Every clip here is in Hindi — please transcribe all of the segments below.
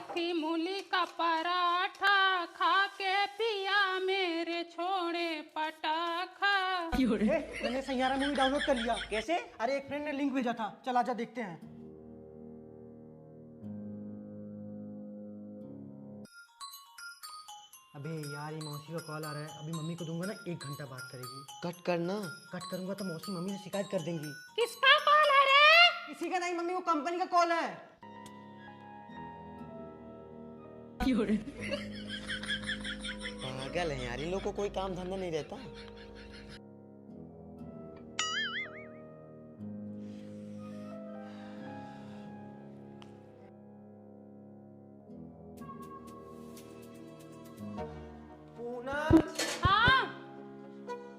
थी मूली का पराठा, खा के पिया मेरे छोड़े पटाखा। मैंने सैयारा मूवी डाउनलोड कर लिया। कैसे? अरे एक फ्रेंड ने लिंक भेजा था, चल आजा देखते हैं। अबे यार ये मौसी का कॉल आ रहा है, अभी मम्मी को दूंगा ना 1 घंटा बात करेगी। कट करना। कट करूंगा तो मौसी मम्मी से शिकायत कर देंगी। किसका कॉल है रे? किसी का नहीं मम्मी, वो कंपनी का कॉल है। पागल है यार, इन लोग को कोई काम धंधा नहीं रहता। पूनम, हाँ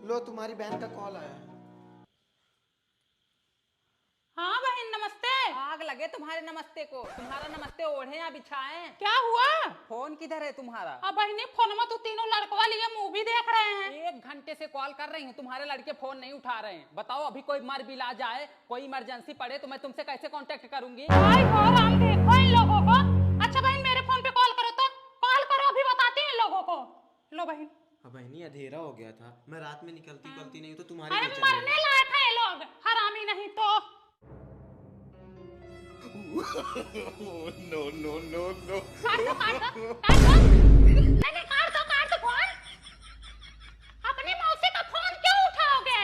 लो तुम्हारी बहन का कॉल आया है। हाँ बहन नमस्ते। आग लगे तुम्हारे नमस्ते को। तुम्हारा नमस्ते ओढ़े या बिछाए? क्या हुआ? फोन किधर है तुम्हारा? अब बहनी फोन में तो तीनों लड़कवा लिए मूवी देख रहे हैं। 1 घंटे से कॉल कर रही हूँ, तुम्हारे लड़के फोन नहीं उठा रहे हैं। बताओ अभी कोई मर बिला जाए, कोई इमरजेंसी पड़े तो मैं तुमसे कैसे कांटेक्ट करूंगी? भाई हो राम, देखो इन लोगों को। अच्छा बहन मेरे फोन पे कॉल करो, तो कॉल करो, अभी बताते हैं इन लोगों को। लो बहन। बहनी अंधेरा हो गया था, मैं रात में निकलती नहीं तो तुम्हारे अरे घर चले मरने लायक है ये लोग, हरामी नहीं तो। No no no no. काट दो नहीं, काट दो फोन। अपनी मौसी का फोन क्यों उठाओगे?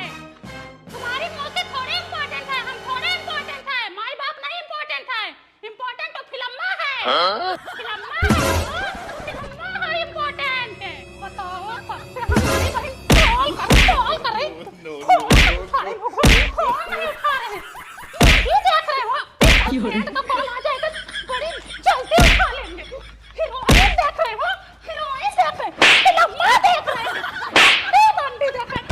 तुम्हारी मौसी थोड़ी इम्पोर्टेंट है, हम थोड़े इम्पोर्टेंट है। माई बाप नहीं इम्पोर्टेंट है, इम्पोर्टेंट तो फिल्मा है। फिल्मा है इम्पोर्टेंट। बताओ सबसे हमारी बहन कॉल कर रही, फोन नहीं उठा रहे। ये देख रहे हो, फ्रेंड का कॉल आ जाएगा बड़ी जल्दी उठा लेंगे। हीरोइन देख रहे हो, हीरोइन देख रहे, फिल्मा देख रहे, कट्टी बंटी देख रहे,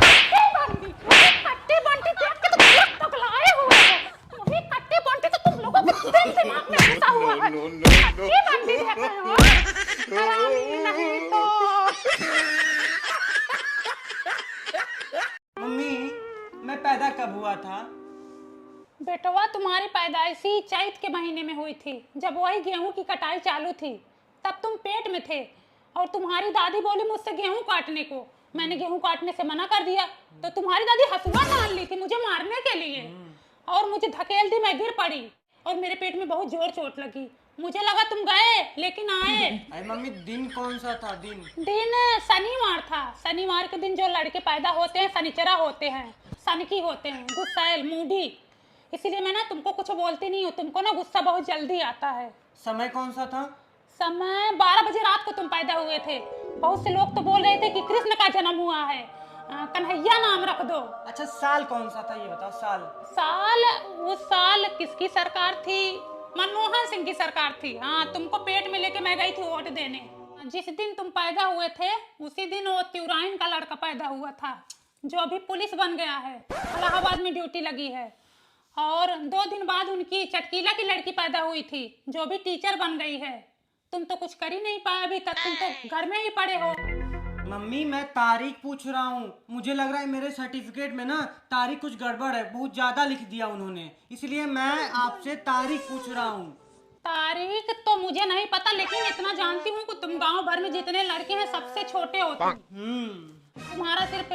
कट्टी बंटी देख के तो तुम लोग पगलाए हुए हो। वही कट्टी बंटी तो तुम लोगों के दिमाग में घुसा हुआ है। कट्टी बंटी देख रहे हो, हरामी नहीं तो। मम्मी मैं पैदा कब हुआ था? बेटवा तुम्हारी पैदाइशी चैत के महीने में हुई थी, जब वही गेहूं की कटाई चालू थी। तब तुम पेट में थे और तुम्हारी दादी बोली मुझसे गेहूं काटने को। मैंने गेहूं काटने से मना कर दिया तो तुम्हारी दादी हंसुआ डाल ली थी मुझे मारने के लिए, और मुझे धकेल दी। मैं गिर पड़ी और मेरे पेट में बहुत जोर चोट लगी। मुझे लगा तुम गए, लेकिन आए। अरे मम्मी दिन कौन सा था? दिन शनिवार था। शनिवार के दिन जो लड़के पैदा होते हैं शनिचरा होते हैं, सनकी होते हैं, गुस्सैल, मूडी। इसीलिए मैं ना तुमको कुछ बोलती नहीं हूँ, तुमको ना गुस्सा बहुत जल्दी आता है। समय कौन सा था? समय 12 बजे रात को तुम पैदा हुए थे। बहुत से लोग तो बोल रहे थे कि कृष्ण का जन्म हुआ है, कन्हैया नाम रख दो। अच्छा साल कौन सा था ये बताओ। साल उस साल किसकी सरकार थी? मनमोहन सिंह की सरकार थी। हाँ, तुमको पेट में लेके मैं गई थी वोट देने। जिस दिन तुम पैदा हुए थे उसी दिन वो त्यूराइन का लड़का पैदा हुआ था, जो अभी पुलिस बन गया है, इलाहाबाद में ड्यूटी लगी है। और 2 दिन बाद उनकी चटकीला की लड़की पैदा हुई थी, जो भी टीचर बन गई है। तुम तो कुछ कर ही नहीं पाए अभी तक, तुम तो घर में ही पड़े हो। मम्मी मैं तारीख पूछ रहा हूँ, मुझे लग रहा है मेरे सर्टिफिकेट में ना तारीख कुछ गड़बड़ है, बहुत ज्यादा लिख दिया उन्होंने, इसलिए मैं आपसे तारीख पूछ रहा हूँ। तारीख तो मुझे नहीं पता, लेकिन इतना जानती हूँ कि तुम गांव भर में जितने लड़के हैं सबसे छोटे हो तुम। तुम्हारा सिर्फ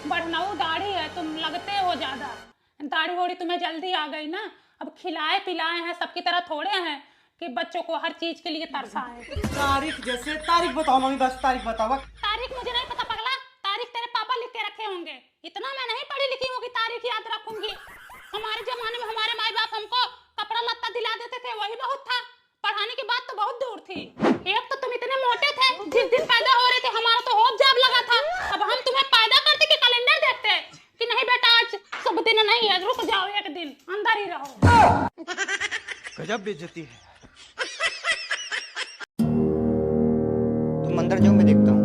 बढ़नाऊ दाढ़ी है, तुम लगते हो ज्यादा। दाढ़ी वोड़ी तुम्हें जल्दी आ गई ना। अब खिलाए पिलाए हैं सबकी तरह थोड़े हैं कि बच्चों को हर चीज के लिए तरसाए। तारीख जैसे तारीख बताओ मम्मी, बस तारीख बताओ। तारीख मुझे नहीं पता पगला, तारीख तेरे पापा लिख के रखे होंगे। इतना मैं नहीं पढ़ी लिखी हूँ कि तारीख याद रखूंगी। हमारे जमाने में हमारे माई बाप हमको कपड़ा लत्ता दिला देते थे, वही बहुत था। पढ़ाने की बात तो बहुत दूर थी। एक तो तुम इतने मोटे थे, जिस दिन पैदा हो रहे थे हमारा तो होप जाब लगा था। अब हम तुम्हें पैदा करते कि कैलेंडर देखते कि नहीं बेटा आज शुभ दिन नहीं है, रुक जाओ एक दिन, अंदर ही रहो। गजब बेइज्जती है। तुम अंदर जाओ, मैं देखता हूँ।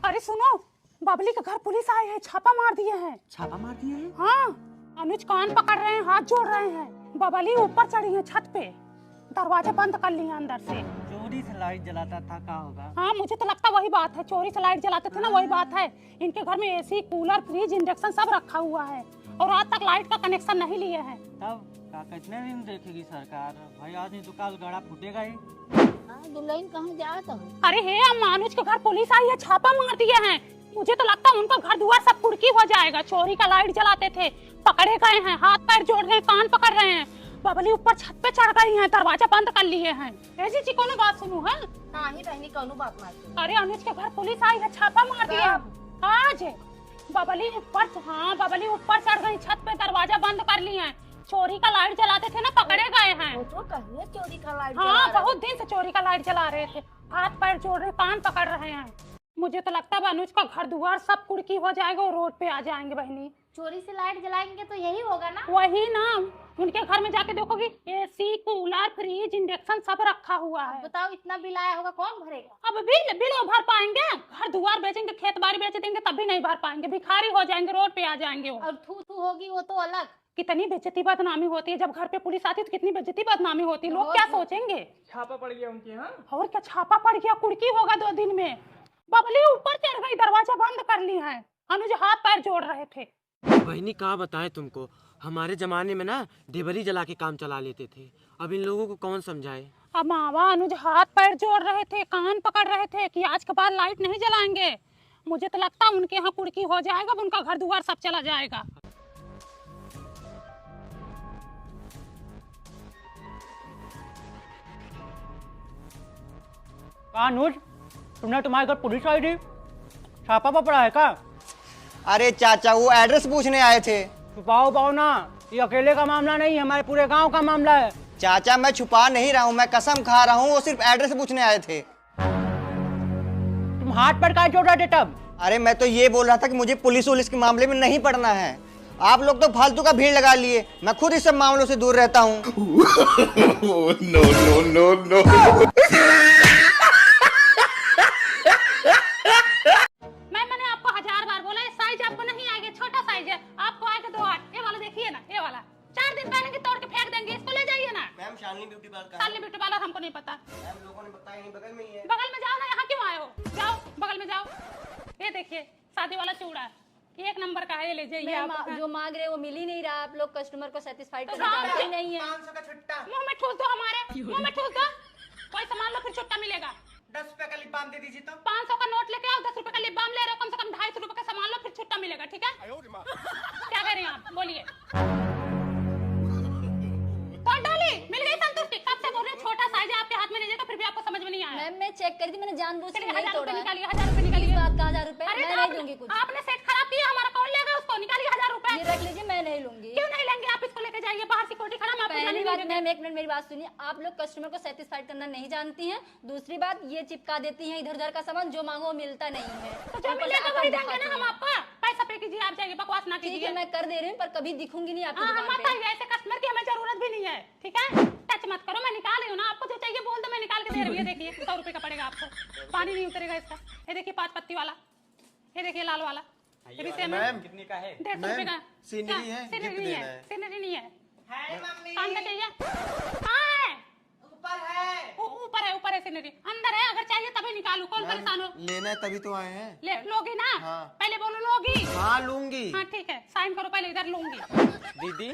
अरे सुनो, बबली के घर पुलिस आए हैं, छापा मार दिए हैं। छापा मार दिए हैं? हाँ, अनुज कान पकड़ रहे हैं, हाथ जोड़ रहे हैं। बबली ऊपर चढ़ी है छत पे, दरवाजा बंद कर लिए अंदर से। चोरी से लाइट जलाता था, क्या होगा? हाँ, मुझे तो लगता वही बात है, चोरी से लाइट जलाते थे ना, वही बात है। इनके घर में एसी, कूलर, फ्रिज, इंडक्शन सब रखा हुआ है और आज तक लाइट का कनेक्शन नहीं लिए हैं। तब कितने दिन देखेगी सरकार? भाई आज नहीं तो कल गड़ा फूटेगा ही। दुल्हन कहाँ जाता है? अरे हे अम्मा, अनुज के घर पुलिस आई है, छापा मार दिए हैं। मुझे तो लगता है उनका घर द्वार सब कुड़की हो जाएगा। चोरी का लाइट जलाते थे, पकड़े गए हैं, हाथ पैर जोड़ रहे हैं, कान पकड़ रहे हैं। बबली ऊपर छत पे चढ़ गई है, दरवाजा बंद कर लिए हैं। ऐसी जी कोनो बात सुनू है? नहीं बहनी कौनो बात मार। अरे अनुज के घर पुलिस आई है, छापा मार दिए आज। बबली ऊपर चढ़ गई छत पे, दरवाजा बंद कर लिए हैं। चोरी का लाइट जलाते थे ना, पकड़े गए हैं। वो तो कहिए चोरी का लाइट हाँ, बहुत दिन से चोरी का लाइट जला रहे थे, हाथ पैर जोड़ रहे, कान पकड़ रहे हैं। मुझे तो लगता है अनुज का घर द्वार सब कुड़की हो जाएगा और रोड पे आ जाएंगे। बहनी चोरी से लाइट जलाएंगे तो यही होगा ना? वही ना, उनके घर में जाके देखोगी एसी, कूलर, फ्रिज, इंडक्शन सब रखा हुआ है। बताओ इतना बिल आया होगा, कौन भरेगा? अब बिल भर पाएंगे? घर द्वार बेचेंगे, खेत बाड़ी बेच देंगे तब भी नहीं भर पाएंगे, भिखारी हो जाएंगे, रोड पे आ जाएंगे। और थू होगी वो तो अलग। कितनी बेइज्जती बदनामी होती है जब घर पे पुलिस आती है, तो कितनी बेइज्जती बदनामी होती है। लोग क्या सोचेंगे? छापा पड़ गया उनके यहाँ। और क्या छापा पड़ गया, कुड़की होगा 2 दिन में। बबली ऊपर चढ़ गई, दरवाजा बंद कर ली है। अनुज हाथ पैर जोड़ रहे थे। बहनी कहाँ बताएं तुमको, हमारे जमाने में ना देवरी जला के काम चला लेते थे। अब इन लोगों को कौन समझाए। अब मावा अनुज हाथ पैर जोड़ रहे थे, कान पकड़ रहे थे कि आज के बाद लाइट नहीं जलाएंगे। मुझे तो लगता है उनके यहाँ कुड़की हो जाएगा, उनका घर द्वार सब चला जाएगा। अनुज, तुमने तुम्हारे घर पुलिस आई थी, छापा पड़ा है क्या? अरे चाचा वो एड्रेस पूछने आए थे। छुपाओ ना, ये अकेले का मामला नहीं है, हमारे पूरे गांव का मामला है। चाचा मैं छुपा नहीं रहा हूँ, मैं कसम खा रहा हूँ, वो सिर्फ एड्रेस पूछने आए थे। तुम हाथ पर क्या जोड़ रहे थे तब? अरे मैं तो ये बोल रहा था कि मुझे पुलिस वुलिस के मामले में नहीं पड़ना है। आप लोग तो फालतू का भीड़ लगा लिए, मैं खुद इस सब मामलों से दूर रहता हूँ। मैंने आपको 1000 बार बोला, ये साइज आपको नहीं आएगा, छोटा साइज है, आपको आएगा 2 8। ये वाला देखिए ना, ये वाला 4 दिन पहनेंगे, तोड़ के फेंक देंगे, इसको ले जाइए ना। Ma'am Shalini beauty parlour Shalini beauty parlour हमको नहीं पता। मैम लोगों ने बताया नहीं, बगल में ही है। बगल में जाओ ना, यहाँ क्यों आए हो? जाओ बगल में जाओ। ये देखिए शादी वाला चूड़ा, 1 नंबर का है, ये ले जाइए आप। जो मांग रहे हैं वो मिल ही नहीं रहा। आप लोग कस्टमर को सेटिस्फाइड तो करना हाँ, चाहते ही नहीं है। 500 का छुट्टा। मुंह में ठूस दो, हमारे मुंह में ठूस दो। कोई सामान लो फिर छुट्टा मिलेगा। 10 रुपए का लिप बाम दे दीजिए तो। 500 का नोट लेके आओ, 10 रुपए का लिप बाम ले रहे हो, कम से कम 250 रुपए का सामान लो, फिर छुट्टा मिलेगा, ठीक है? क्या कह रही हैं आप, बोलिए। तो डोली मिल गई संतुष्टि? कब से बोल रहे हैं छोटा साइज है, आपके हाथ में नहीं जाएगा, फिर भी आपको समझ में नहीं आया। मैम मैं चेक करी थी, मैंने जानबूझ के चलिए नहीं 1000 तोड़ा रुपए है। निकालिए, 1000 रुपए निकालिए। इस बात का 1000 रुपए अरे मैं तो नहीं दूंगी कुछ। आपने सेट खराब किया, हमारा कौन लेगा उसको? निकालिए 1000 रुपए। ये रख लीजिए, मैं नहीं लूंगी। क्यों नहीं लेंगे? आप इसको लेके जाइए, बाहर सिक्योरिटी खड़ा, मैं आपको पहली जाने बात नहीं मैम, 1 मिनट मेरी बात सुनिए। आप लोग कस्टमर को सेटिस्फाइड करना नहीं जानती हैं। दूसरी बात, ये चिपका देती हैं इधर उधर का सामान, जो मांगो मिलता नहीं है। तो जो मिलेगा वही देंगे ना हम आपको। पैसा पे कीजिए, आप जाइए, बकवास ना ठीक है कीजिए। मैं कर दे रही हूँ, पर कभी दिखूंगी नहीं आपकी हाँ, हम दुकान मत पे। आइए, ऐसे कस्टमर की हमें जरूरत भी नहीं है, ठीक है? टच मत करो, मैं निकाल रही हूँ ना, आपको जो चाहिए बोल दो, मैं निकाल के दे रही हूँ। ये देखिए 100 रुपए का पड़ेगा आपको, पानी नहीं उतरेगा इसका। ये देखिए 5 पत्ती वाला, ये देखिए लाल वाला, ये भी सेम है। कितने का है? 150 रुपए का। सीनरी है, सीनरी गिफ्ट नहीं देना है, है। सीनरी नहीं है। मम्मी कान का चाहिए? कहाँ है? ऊपर है। ऊपर है सीनरी, अंदर है, अगर चाहिए तभी निकालू, कौन परेशान हो? लेना है तभी तो आए हैं। ले लोगी ना? हाँ। पहले बोलो लोगी। हाँ लूंगी। हाँ ठीक है, साइन करो पहले, इधर लूंगी। दीदी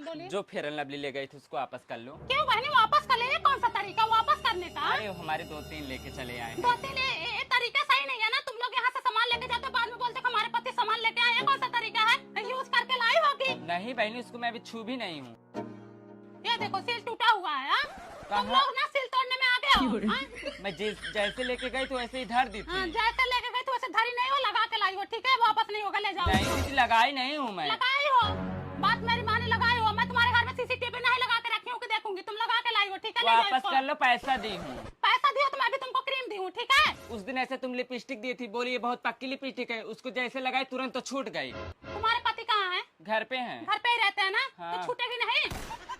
बोलिए। जो फेयर एंड लवली ले गई थी उसको वापस कर लो। क्यों बहनी, वापस कर ले? ये कौन सा तरीका वापस करने का? अरे हमारे 2-3 लेके चले आए। 2-3 ये तरीका सही नहीं है ना। तुम लोग यहाँ से सामान लेके जाते हो, बाद में बोलते हो हमारे पति सामान लेके आए। ये कौन सा तरीका है? यूज करके लाई होगी। नहीं बहनी, उसको मैं अभी छू भी नहीं हूँ। ये देखो सील टूटा हुआ है। हाँ? तुम लोग ना सील तोड़ने में आगे हो। हाँ? मैं जैसे लेके गई तो वैसे ही धर दी हाँ, थी। जैसे लेके गए तो वैसे धरी नहीं हो, लगा के लाई हो, ठीक है? वापस नहीं होगा, ले जाओ। नहीं दीदी, लगाई नहीं हूँ मैं। लगाई हो, बात मेरी माने, लगाई हो। मैं तुम्हारे घर में सीसीटीवी नहीं लगा के रखी हूँ कि देखूंगी, तुम लगा के लाई हो, ठीक है? ले जाओ वापस इसको। कर लो, पैसा दी हूँ। पैसा दियो तो मैं भी तुमको क्रीम दी हूँ, ठीक है? उस दिन ऐसे तुम लिपस्टिक दी थी, बोली ये बहुत पक्की लिपस्टिक है, उसको जैसे लगाई तुरंत तो छूट गई। तुम्हारे पति कहाँ है? घर पे हैं। घर पे ही रहते हैं ना? हाँ। तो छूटेगी नहीं।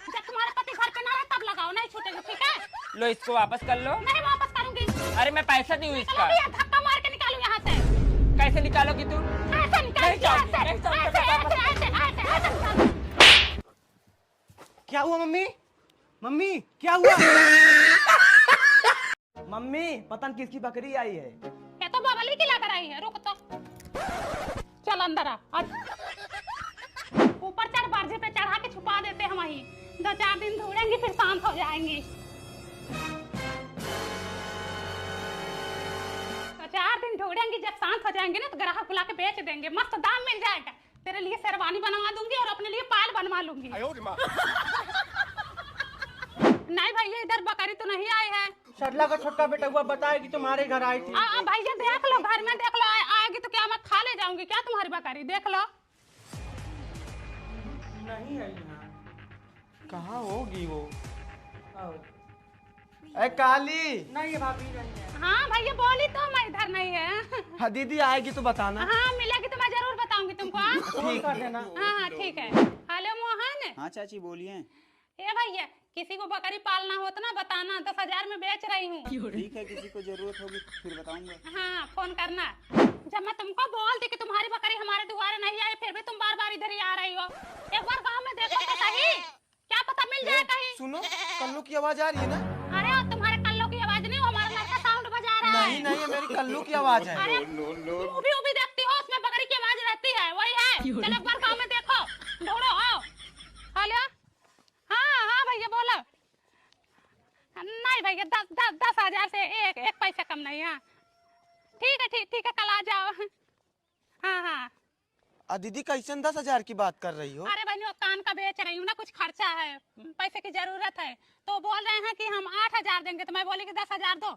जब तुम्हारे पति घर पे ना रहे तब लगाओ, नहीं छूटेगी, ठीक है? लो इसको वापस कर लो। नहीं वापस करूंगी। अरे मैं पैसा दी हूँ चलो इसका। भैया, धक्का मार के निकालू यहाँ से। कैसे निकालोगी तुम? ऐसे निकाल, नहीं जाऊंगी, ऐसे, नहीं जाऊंगी, ऐसे, मैं वापस- ऐसे, ऐसे, ऐसे निकाल। क्या हुआ मम्मी? मम्मी क्या हुआ? मम्मी पता नहीं किसकी बकरी आई है। ये तो बबली की लाकर आई है, रुक तो। चल अंदर आ। ऊपर चढ़, बारजे पे चढ़ा के छुपा देते हैं वहीं। 2-4 दिन धूड़ेंगी फिर शांत हो जाएंगी। तो 4 दिन ढूंढेंगी, जब शांत हो जाएंगे ना तो ग्राहक बुला के बेच देंगे, मस्त दाम मिल जाएगा। तेरे लिए शेरवानी बनवा दूंगी और अपने लिए पाल बनवा लूंगी। नहीं भैया, इधर बकरी तो नहीं आई है। शर्ला का छोटका बेटा हुआ बताया कि तुम्हारे घर आई थी। भैया देख लो, घर में देख लो, आएगी तो क्या मैं खा ले जाऊंगी क्या तुम्हारी बकरी? देख लो। नहीं आई यहाँ। कहाँ होगी वो? आओ। ए काली। नहीं है भाभी, नहीं है। हाँ भैया बोली तो मैं इधर नहीं है। हाँ दीदी आएगी तो बताना। हाँ मिलेगी तो मैं जरूर बताऊंगी तुमको। हाँ फोन कर देना। हाँ ठीक है। हेलो मोहन। हाँ चाची बोलिए। ए भैया, किसी को बकरी पालना हो तो ना बताना, 10,000 में बेच रही हूँ। ठीक है, किसी को जरूरत होगी फिर बताऊंगा। हाँ फोन करना। जब मैं तुमको बोलती कि तुम्हारी बकरी हमारे द्वारे नहीं आई, फिर भी तुम बार बार इधर ही आ रही हो। एक बार गांव में देखो तो सही, क्या पता मिल जाए कहीं। सुनो, कल्लू की आवाज आ रही है ना? अरे और तुम्हारे कल्लों की आवाज नहीं, वो हमारा लड़का साउंड बजा रहा है। नहीं नहीं, ये मेरी कल्लू की आवाज है। अरे मूवी देखती हो, उसमें बकरी की आवाज रहती है, वही है। चलो एक बार गांव में देखो, ढूंढो, आओ। हेलो, हाँ हाँ भैया बोलो। नहीं भैया, 10,000 से एक पैसा कम नहीं है। ठीक है, ठीक है, कल आ जाओ। हाँ हाँ। दीदी कैसे 10,000 की बात कर रही हो? अरे बहनों, कान का बेच रही हूँ ना, कुछ खर्चा है, पैसे की जरूरत है, तो बोल रहे हैं कि हम 8,000 देंगे, तो मैं बोली कि 10,000 दो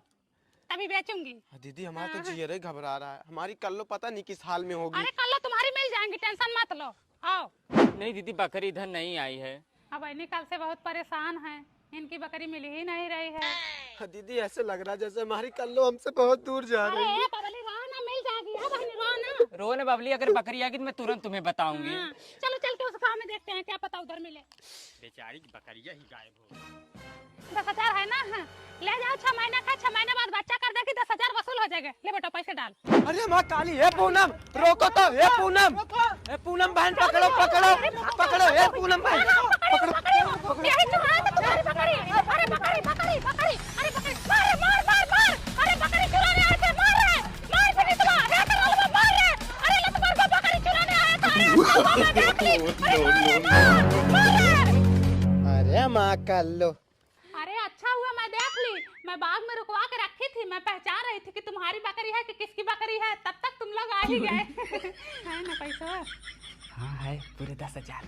तभी बेचूंगी। दीदी हमारा तो जियर घबरा रहा है, हमारी कल्लू पता नहीं किस हाल में होगी। अरे कल तुम्हारी मिल जाएंगी, टेंशन मत लो, आओ। नहीं दीदी, बकरी इधर नहीं आई है। अब बहनी कल से बहुत परेशान है, इनकी बकरी मिल ही नहीं रही है। दीदी ऐसे लग रहा है जैसे हमारी कल्लू हमसे बहुत दूर जा अरे रही है। बबली रो ना, मिल जाएगी। हाँ बहनी रो ना। रो ने बबली, अगर बकरी आएगी तो मैं तुरंत तुम्हें बताऊंगी। हाँ, चलो चल के उस गाँव में देखते हैं, क्या पता उधर मिले। बेचारी की बकरियां ही गायब हो। 10,000 है ना? हाँ। ले जाओ, 6 महीना का, 6 महीने बाद बच्चा कर दे कि 10,000 वसूल हो जाएगा। ले बेटा पैसे डाल। अरे माँ काली, हे पूनम रोको तो, हे पूनम, हे पूनम बहन पकड़ो पकड़ो पकड़ो, हे पूनम बहन पकड़ो। यही चुरा है तुम्हारी बकरी। अरे बकरी बकरी बकरी, अरे बकरी, मार मार मार मार। अरे बकरी चुराने आए थे, मार रहे, मार फिर तुम आगे कर लो, मार रहे। अरे लतबर को बकरी चुराने आए थे, अरे देख ली। अरे माँ कल्लू। अरे अच्छा हुआ मैं देख ली, मैं बाग में रुकवा के रखी थी, मैं पहचान रही थी कि तुम्हारी बकरी है कि किसकी बकरी है, तब तक तुम लोग आ ही गए। है ना पैसा? हाँ है, पूरे 10,000।